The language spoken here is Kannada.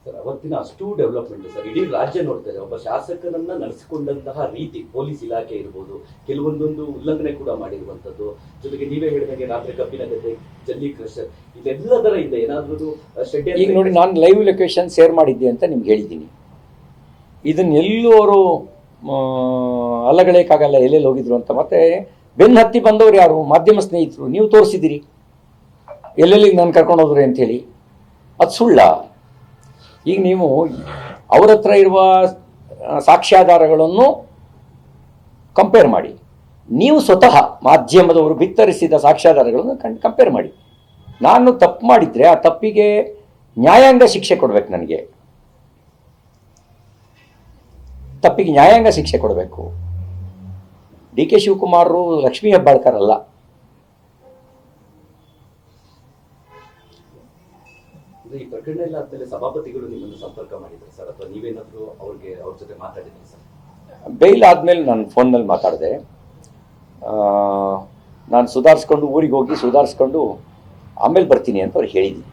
ಸರ್ ಅವತ್ತಿನ ಅಷ್ಟು ಡೆವಲಪ್ಮೆಂಟ್ ಸರ್, ಇಡೀ ರಾಜ್ಯ ನೋಡ್ತಾ ಇದೆ. ಒಬ್ಬ ಶಾಸಕನನ್ನ ನಡೆಸಿಕೊಂಡಂತಹ ರೀತಿ, ಪೊಲೀಸ್ ಇಲಾಖೆ ಇರ್ಬೋದು, ಕೆಲವೊಂದೊಂದು ಉಲ್ಲಂಘನೆ ಕೂಡ ಮಾಡಿರುವಂತದ್ದು, ಜೊತೆಗೆ ನೀವೇ ಹೇಳಿದಂಗೆ ರಾತ್ರಿ ಕಬ್ಬಿನ ಗದ್ದೆ, ಜಲ್ಲಿ ಕ್ರಷರ್, ಇದೆಲ್ಲದರ ಹಿಂದೆ ಏನಾದ್ರೂ ಈಗ ನೋಡಿ, ನಾನು ಲೈವ್ ಲೊಕೇಶನ್ ಶೇರ್ ಮಾಡಿದ್ದೆ ಅಂತ ನಿಮ್ಗೆ ಹೇಳಿದ್ದೀನಿ. ಇದನ್ನೆಲ್ಲೂ ಅವರು ಅಲ್ಲಗಳಕ್ಕಾಗಲ್ಲ ಎಲ್ಲೆಲ್ಲಿ ಹೋಗಿದ್ರು ಅಂತ. ಮತ್ತೆ ಬೆನ್ನು ಹತ್ತಿ ಬಂದವರು ಯಾರು? ಮಾಧ್ಯಮ ಸ್ನೇಹಿತರು. ನೀವು ತೋರಿಸಿದಿರಿ ಎಲ್ಲೆಲ್ಲಿಗೆ ನಾನು ಕರ್ಕೊಂಡು ಹೋದ್ರಿ ಅಂಥೇಳಿ. ಅದು ಸುಳ್ಳ? ಈಗ ನೀವು ಅವ್ರ ಹತ್ರ ಇರುವ ಸಾಕ್ಷ್ಯಾಧಾರಗಳನ್ನು ಕಂಪೇರ್ ಮಾಡಿ, ನೀವು ಸ್ವತಃ ಮಾಧ್ಯಮದವರು ಬಿತ್ತರಿಸಿದ ಸಾಕ್ಷ್ಯಾಧಾರಗಳನ್ನು ಕಂಪೇರ್ ಮಾಡಿ. ನಾನು ತಪ್ಪು ಮಾಡಿದರೆ ಆ ತಪ್ಪಿಗೆ ನ್ಯಾಯಾಂಗ ಶಿಕ್ಷೆ ಕೊಡಬೇಕು. ನನಗೆ ತಪ್ಪಿಗೆ ನ್ಯಾಯಾಂಗ ಶಿಕ್ಷೆ ಕೊಡಬೇಕು. ಡಿ ಕೆ ಶಿವಕುಮಾರರು ಲಕ್ಷ್ಮೀ ಹೆಬ್ಬಾಳ್ಕರ್ ಅಲ್ಲ. ಈ ಪ್ರಕರಣ ಎಲ್ಲ ಆದ್ಮೇಲೆ ಸಭಾಪತಿಗಳು ನಿಮ್ಮನ್ನು ಸಂಪರ್ಕ ಮಾಡಿದ್ರು ಸರ್, ಅಥವಾ ನೀವೇನಾದ್ರೂ ಅವ್ರ ಜೊತೆ ಮಾತಾಡಿದ್ರಿ ಸರ್? ಬೇಲ್ ಆದಮೇಲೆ ನಾನು ಫೋನ್ನಲ್ಲಿ ಮಾತಾಡಿದೆ. ನಾನು ಸುಧಾರಿಸ್ಕೊಂಡು ಊರಿಗೆ ಹೋಗಿ ಸುಧಾರಿಸ್ಕೊಂಡು ಆಮೇಲೆ ಬರ್ತೀನಿ ಅಂತ ಅವ್ರು ಹೇಳಿದ್ದೀನಿ.